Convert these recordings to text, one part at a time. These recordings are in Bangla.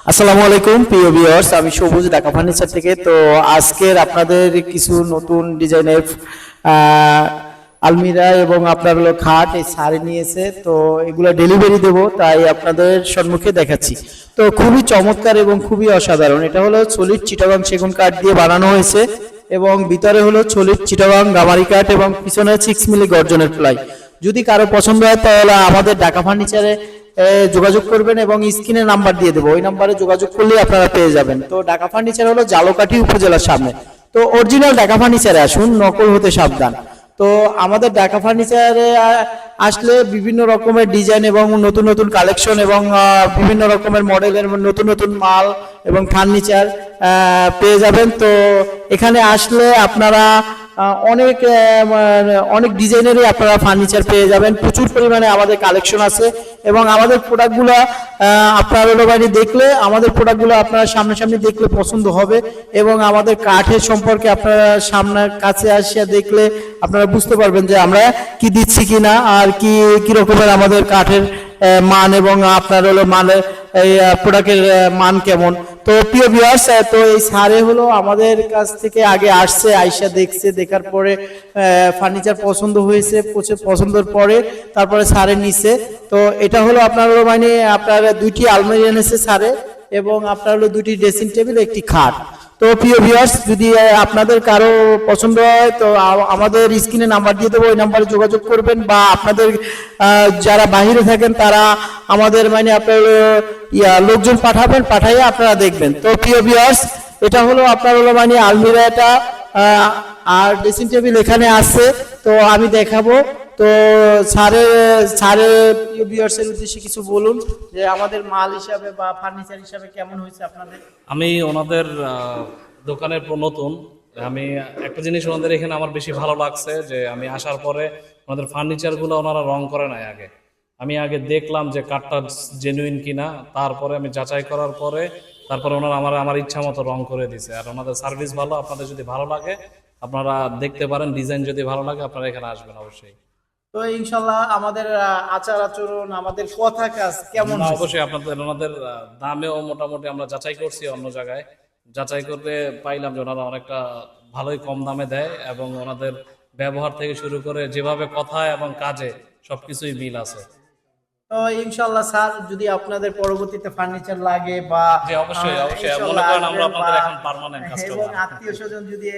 আসসালামু আলাইকুম প্রিয় ভিউয়ার্স, আমি সবুজ ঢাকা ফার্নিচার থেকে। তো আজকের আপনাদের কিছু নতুন ডিজাইনের আলমিরা এবং আপনার হলো খাট এই শাড়ি নিয়েছে, তো এগুলো ডেলিভারি দেবো, তাই আপনাদের সম্মুখে দেখাচ্ছি। তো খুবই চমৎকার এবং খুবই অসাধারণ। এটা হলো সলিড চিটাগাং সেগুন কাঠ দিয়ে বানানো হয়েছে এবং ভিতরে হলো সলিড চিটাগাং গামারি কাঠ এবং পিছনে 6 মিলি গর্জনের প্লাই। যদি কারো পছন্দ হয় তাহলে আমাদের ঢাকা ফার্নিচারে যোগাযোগ করবেন এবং স্ক্রিনে নাম্বার দিয়ে দেবো, ওই নাম্বারে যোগাযোগ করলে আপনারা পেয়ে যাবেন। তো ঢাকা ফার্নিচার হলো জালকাঠি উপজেলার সামনে। তো অরিজিনাল ঢাকা ফার্নিচারে আসুন, নকল হতে সাবধান। তো আমাদের ঢাকা ফার্নিচারে আসলে বিভিন্ন রকমের ডিজাইন এবং নতুন নতুন কালেকশন এবং বিভিন্ন রকমের মডেলের নতুন নতুন মাল এবং ফার্নিচার পেয়ে যাবেন। তো এখানে আসলে আপনারা অনেক অনেক ডিজাইনেরই আপনারা ফার্নিচার পেয়ে যাবেন। প্রচুর পরিমাণে আমাদের কালেকশন আছে এবং আমাদের প্রোডাক্টগুলো আপনারা হলো বাইরে দেখলে, আমাদের প্রোডাক্টগুলো আপনারা সামনাসামনি দেখলে পছন্দ হবে এবং আমাদের কাঠের সম্পর্কে আপনারা সামনের কাছে আসিয়া দেখলে আপনারা বুঝতে পারবেন যে আমরা কি দিচ্ছি কিনা আর কি রকমের আমাদের কাঠের মান এবং আপনার হলো মানের এই প্রোডাক্টের মান কেমন। তো প্রিয় ভিউয়ার্স, তো এই সারে হলো আমাদের কাছ থেকে আগে আসছে, আয়শা দেখছে, দেখার পরে ফার্নিচার পছন্দ হয়েছে, পছন্দের পরে তারপরে সারে নিছে। তো এটা হলো আপনার হলো মানে আপনার 2টি আলমারি এনেছে সারে এবং আপনার হলো 2টি ড্রেসিং টেবিল, একটি খাট। তো প্রিয় ভিউয়ার্স, যদি আপনাদের কারো পছন্দ হয় তো আমাদের স্ক্রিনে নাম্বার দিয়ে দেবো, ওই নাম্বারে যোগাযোগ করবেন বা আপনাদের যারা বাইরে থাকেন তারা আমাদের মানে আপনার লোকজন পাঠাবেন, পাঠাইয়ে আপনারা দেখবেন। তো প্রিয় ভিউয়ার্স, এটা হলো আপনার হলো মানে আলমিরাটা আর ড্রেসিং টেবিল এখানে আছে, তো আমি দেখাবো। তো স্যারের প্রিয় ভিউয়ার্সের উদ্দেশ্যে কিছু বলুন যে আমাদের মাল হিসাবে বা ফার্নিচার হিসাবে কেমন হয়েছে আপনাদের। আমি ওনাদের দোকানের নতুন। আমি একটা জিনিস ওনাদের এখানে আমার বেশি ভালো লাগছে যে আমি আসার পরে ওনাদের ফার্নিচারগুলো ওনারা রং করে নাই আগে। আমি আগে দেখলাম যে কাঠটা জেনুইন কিনা, তারপরে আমি যাচাই করার পরে তারপরে ওনারা আমার ইচ্ছা মতো রং করে দিছে। আর ওনাদের সার্ভিস ভালো। আপনাদের যদি ভালো লাগে আপনারা দেখতে পারেন, ডিজাইন যদি ভালো লাগে আপনারা এখানে আসবেন অবশ্যই। তো ইনশাল্লাহ আমাদের আচার আচরণ, আমাদের কথা কাজ কেমন না, অবশ্যই আপনাদের ওনাদের দামেও মোটামুটি আমরা যাচাই করছি, অন্য জায়গায় যাচাই করতে পাইলাম যে ওনারা অনেকটা ভালোই কম দামে দেয় এবং ওনাদের ব্যবহার থেকে শুরু করে যেভাবে কথায় এবং কাজে সবকিছুই মিল আছে। তো ইনশাল্লাহ স্যার, যদি আপনাদের পরবর্তীতে ফার্নিচার লাগে বা জি অবশ্যই অবশ্যই মনে করেন আমরা আপনাদের এখন পার্মানেন্ট এবং কাস্টমার। আত্মীয় স্বজন যদি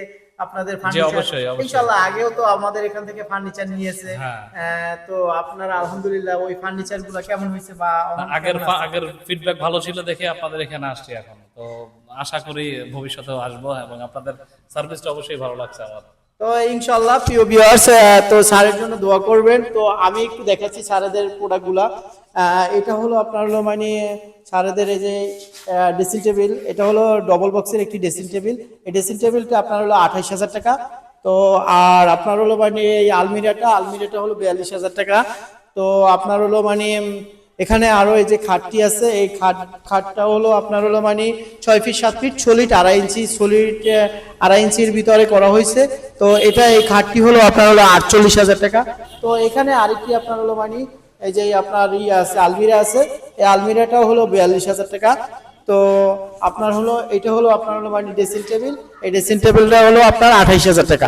আপনাদের জি ফার্নিচার, অবশ্যই অবশ্যই। ইনশাল্লাহ আগেও তো আমাদের এখান থেকে ফার্নিচার নিয়েছে, হ্যাঁ। তো আপনারা আলহামদুলিল্লাহ ওই ফার্নিচার গুলো কেমন হয়েছে বা আগের ফিডব্যাক ভালো ছিল দেখে আপনাদের এখানে আসছি এখন। তো আশা করি ভবিষ্যতেও আসবো এবং আপনাদের সার্ভিসটা অবশ্যই ভালো লাগছে আমার। তো ইনশাল্লাহ প্রিয় ভিউয়ার্স, তো স্যারের জন্য দোয়া করবেন। তো আমি একটু দেখাচ্ছি স্যারেদের প্রোডাক্টগুলা। এটা হলো আপনার হলো মানে স্যারেদের এই যে ড্রেসিং টেবিল, এটা হলো ডবল বক্সের একটি ড্রেসিং টেবিল। এই ড্রেসিং টেবিলটা আপনার হলো 28,000 টাকা। তো আর আপনার হলো মানে এই আলমিরাটা হলো 42,000 টাকা। তো আপনার হলো মানে এখানে আরো এই যে খাটটি আছে, এই খাটটা হলো আপনার হলো মানে 6 ফিট 7 ফিট সলিড 2.5 ইঞ্চি, সলিড 2.5 ইঞ্চির ভিতরে করা হয়েছে। তো এটা এই খাটটি হলো আপনার হলো 48,000 টাকা। তো এখানে আরেকটি আপনার হলো মানে এই যে আপনার আছে আলমিরা আছে, এই আলমিরাটাও হলো 42,000 টাকা। তো আপনার হলো এটা হলো আপনার হলো মানে ড্রেসিং টেবিল, এই ড্রেসিং টেবিলটা হলো আপনার 28,000 টাকা।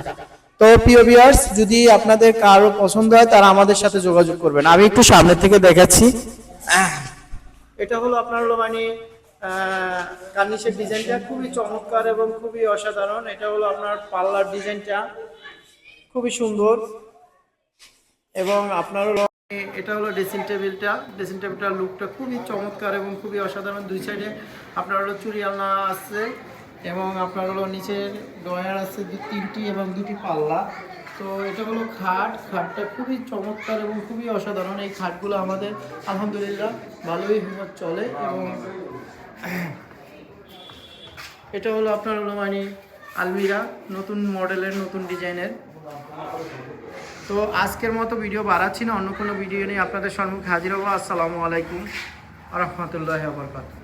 তো প্রিয় ভিউয়ার্স, যদি আপনাদের কারো পছন্দ হয় তারা আমাদের সাথে যোগাযোগ করবেন। আমি একটু সামনে থেকে দেখাচ্ছি। এটা হলো আপনার হলো মানে কার্নিশের ডিজাইনটা খুবই চমৎকার এবং খুবই অসাধারণ। এটা হলো আপনার পাল্লার ডিজাইনটা খুবই সুন্দর এবং আপনার হলো এটা হলো ড্রেসিং টেবিলটার লুকটা খুবই চমৎকার এবং খুবই অসাধারণ। দুই সাইডে আপনার হলো চুরি আলনা আছে এবং আপনার হলো নিচের ড্রয়ার আছে 3টি এবং 2টি পাল্লা। তো এটা হলো খাটটা খুবই চমৎকার এবং খুবই অসাধারণ। এই খাটগুলো আমাদের আলহামদুলিল্লাহ ভালোই চলে এবং এটা হলো আপনার হলো মানে আলমিরা, নতুন মডেলের, নতুন ডিজাইনের। তো আজকের মতো ভিডিও বাড়াচ্ছি না, অন্য কোনো ভিডিও নিয়ে আপনাদের সম্মুখে হাজির হবো। আসসালামু আলাইকুম ওয়া রাহমাতুল্লাহি ওয়া বারাকাতুহু।